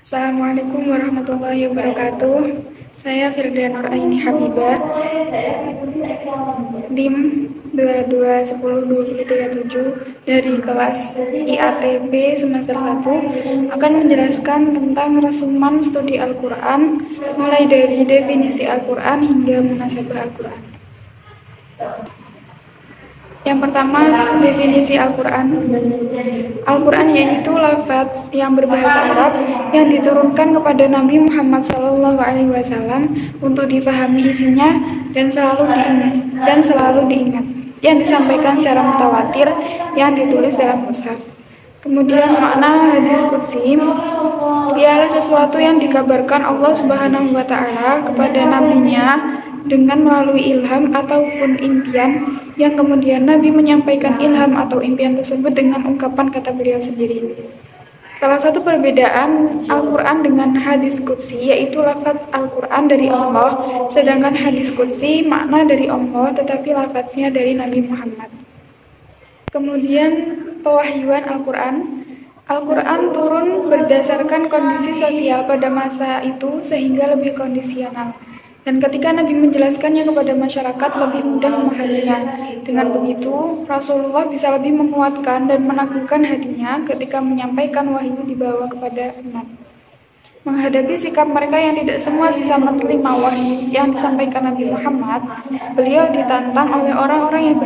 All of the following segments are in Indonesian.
Assalamualaikum warahmatullahi wabarakatuh. Saya Firda Nur Aini Habibah, DIM 22102037 dari kelas IATB semester 1 akan menjelaskan tentang resumen studi Al-Quran, mulai dari definisi Al-Quran hingga munasabah Al-Quran. Yang pertama, definisi Al-Quran. Al-Quran yaitu lafaz yang berbahasa Arab yang diturunkan kepada Nabi Muhammad SAW untuk difahami isinya dan selalu diingat, yang disampaikan secara mutawatir, yang ditulis dalam mushaf. Kemudian makna hadis qudsi ialah sesuatu yang dikabarkan Allah Subhanahu wa Ta'ala kepada nabinya dengan melalui ilham ataupun impian, yang kemudian Nabi menyampaikan ilham atau impian tersebut dengan ungkapan kata beliau sendiri. Salah satu perbedaan Al-Quran dengan hadis qudsi yaitu lafaz Al-Quran dari Allah, sedangkan hadis qudsi makna dari Allah tetapi lafaznya dari Nabi Muhammad. Kemudian pewahyuan Al-Quran. Al-Quran turun berdasarkan kondisi sosial pada masa itu sehingga lebih kondisional. Dan ketika Nabi menjelaskannya kepada masyarakat lebih mudah memahaminya. Dengan begitu, Rasulullah bisa lebih menguatkan dan meneguhkan hatinya ketika menyampaikan wahyu dibawa kepada umat. Menghadapi sikap mereka yang tidak semua bisa menerima wahyu yang disampaikan Nabi Muhammad, beliau ditantang oleh orang-orang yang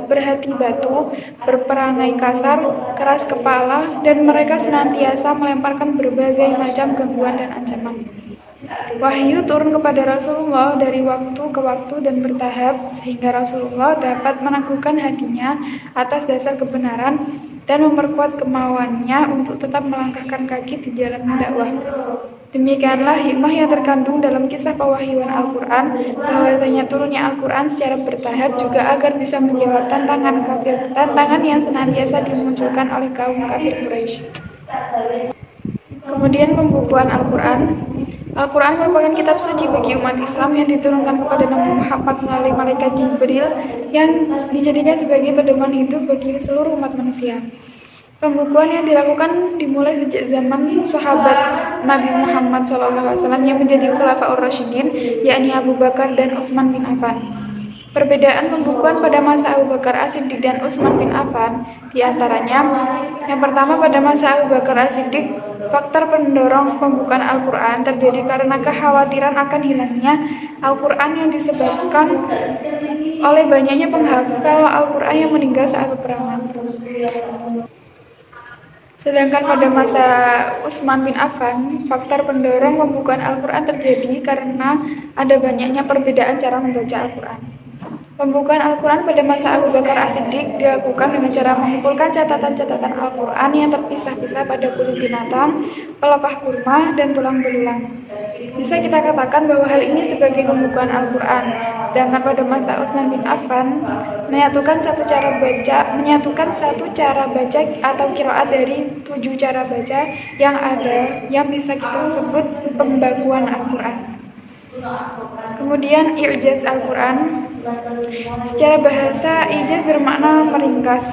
berhati batu, berperangai kasar, keras kepala, dan mereka senantiasa melemparkan berbagai macam gangguan dan ancaman. Wahyu turun kepada Rasulullah dari waktu ke waktu dan bertahap, sehingga Rasulullah dapat meneguhkan hatinya atas dasar kebenaran dan memperkuat kemauannya untuk tetap melangkahkan kaki di jalan dakwah. Demikianlah hikmah yang terkandung dalam kisah pewahyuan Al-Quran, bahwasanya turunnya Al-Quran secara bertahap juga agar bisa menjawab tantangan yang senantiasa dimunculkan oleh kaum kafir Quraisy. Kemudian pembukuan Al-Quran. Al-Quran merupakan kitab suci bagi umat Islam yang diturunkan kepada Nabi Muhammad melalui malaikat Jibril yang dijadikan sebagai pedoman hidup bagi seluruh umat manusia. Pembukuan yang dilakukan dimulai sejak zaman sahabat Nabi Muhammad SAW yang menjadi Khulafaur Rasyidin, yakni Abu Bakar dan Utsman bin Affan. Perbedaan pembukuan pada masa Abu Bakar As-Siddiq dan Utsman bin Affan diantaranya, yang pertama, pada masa Abu Bakar As-Siddiq, faktor pendorong pembukaan Al-Quran terjadi karena kekhawatiran akan hilangnya Al-Quran yang disebabkan oleh banyaknya penghafal Al-Quran yang meninggal saat peperangan. Sedangkan pada masa Utsman bin Affan, faktor pendorong pembukaan Al-Quran terjadi karena ada banyaknya perbedaan cara membaca Al-Quran. Pembukaan Al-Quran pada masa Abu Bakar As-Siddiq dilakukan dengan cara mengumpulkan catatan-catatan Al-Quran yang terpisah-pisah pada kulit binatang, pelepah kurma, dan tulang belulang. Bisa kita katakan bahwa hal ini sebagai pembukaan Al-Quran. Sedangkan pada masa Utsman bin Affan menyatukan satu cara baca atau qiraat dari 7 cara baca yang ada yang bisa kita sebut pembakuan Al-Quran. Kemudian i'jaz Al-Quran. Secara bahasa, i'jaz bermakna meringkas.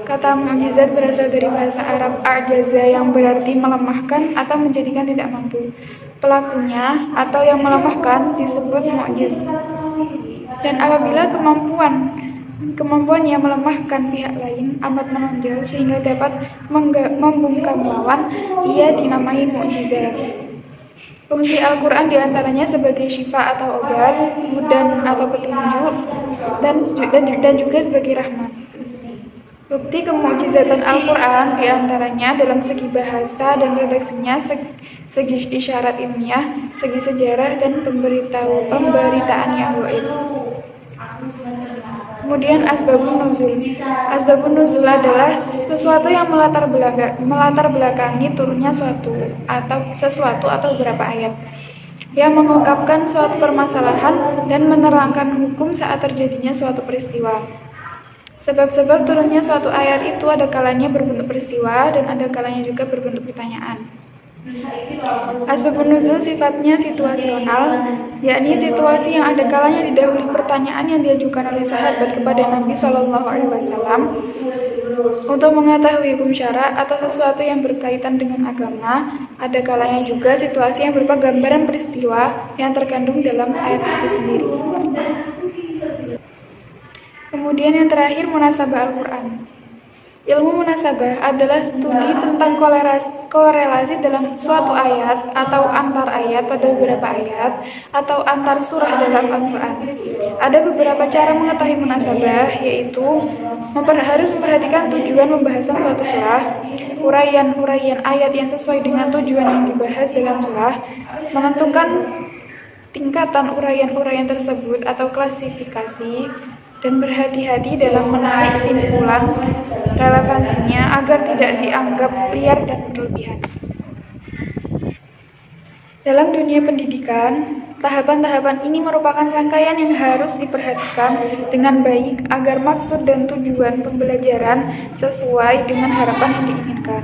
Kata mukjizat berasal dari bahasa Arab a'jaza yang berarti melemahkan atau menjadikan tidak mampu. Pelakunya atau yang melemahkan disebut mukjiz. Dan apabila kemampuannya melemahkan pihak lain amat menonjol sehingga dapat membungkam lawan, ia dinamai mukjizat. Fungsi Al-Quran diantaranya sebagai syifa atau obat, hudan atau petunjuk, dan juga sebagai rahmat. Bukti kemukjizatan Al-Quran diantaranya dalam segi bahasa dan redaksinya, segi isyarat ilmiah, segi sejarah, dan pemberitaan yang gaib. Kemudian asbabun nuzul. Asbabun nuzul adalah sesuatu yang melatar belakangi turunnya sesuatu atau beberapa ayat yang mengungkapkan suatu permasalahan dan menerangkan hukum saat terjadinya suatu peristiwa. Sebab-sebab turunnya suatu ayat itu ada kalanya berbentuk peristiwa dan ada kalanya juga berbentuk pertanyaan. Asbabun nuzul sifatnya situasional, yakni situasi yang ada kalanya didahului pertanyaan yang diajukan oleh sahabat kepada Nabi SAW untuk mengetahui hukum syara atau sesuatu yang berkaitan dengan agama, Ada kalanya juga situasi yang berupa gambaran peristiwa yang terkandung dalam ayat itu sendiri. Kemudian yang terakhir, munasabah Al-Quran. Ilmu munasabah adalah studi tentang korelasi dalam suatu ayat atau antar ayat pada beberapa ayat atau antar surah dalam Al-Quran. Ada beberapa cara mengetahui munasabah, yaitu harus memperhatikan tujuan pembahasan suatu surah, uraian ayat yang sesuai dengan tujuan yang dibahas dalam surah, menentukan tingkatan uraian tersebut atau klasifikasi, dan berhati-hati dalam menarik simpulan relevansinya agar tidak dianggap liar dan berlebihan. Dalam dunia pendidikan, tahapan-tahapan ini merupakan rangkaian yang harus diperhatikan dengan baik agar maksud dan tujuan pembelajaran sesuai dengan harapan yang diinginkan.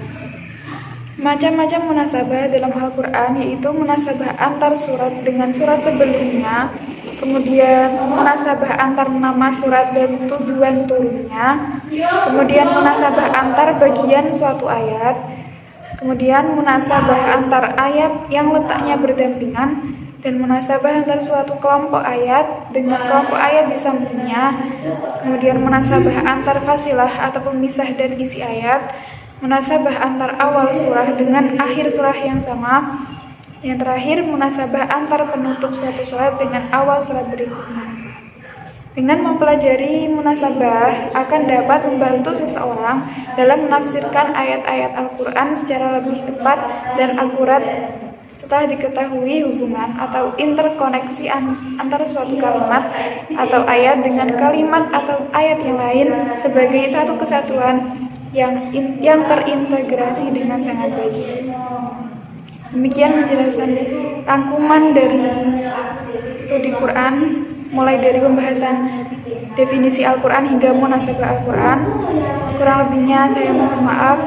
Macam-macam munasabah dalam Al-Quran yaitu munasabah antar surat dengan surat sebelumnya, kemudian munasabah antar nama surat dan tujuan turunnya, kemudian munasabah antar bagian suatu ayat, kemudian munasabah antar ayat yang letaknya berdampingan, dan munasabah antar suatu kelompok ayat dengan kelompok ayat di sampingnya, kemudian munasabah antar fasilah atau pemisah dan isi ayat, munasabah antar awal surah dengan akhir surah yang sama. Yang terakhir, munasabah antar penutup suatu surat dengan awal surat berikutnya. Dengan mempelajari munasabah akan dapat membantu seseorang dalam menafsirkan ayat-ayat Al-Quran secara lebih tepat dan akurat setelah diketahui hubungan atau interkoneksi antara suatu kalimat atau ayat dengan kalimat atau ayat yang lain sebagai satu kesatuan yang terintegrasi dengan sangat baik. Demikian penjelasan rangkuman dari studi Quran, mulai dari pembahasan definisi Al-Quran hingga munasabah Al-Quran. Kurang lebihnya saya mohon maaf.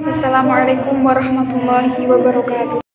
Wassalamualaikum warahmatullahi wabarakatuh.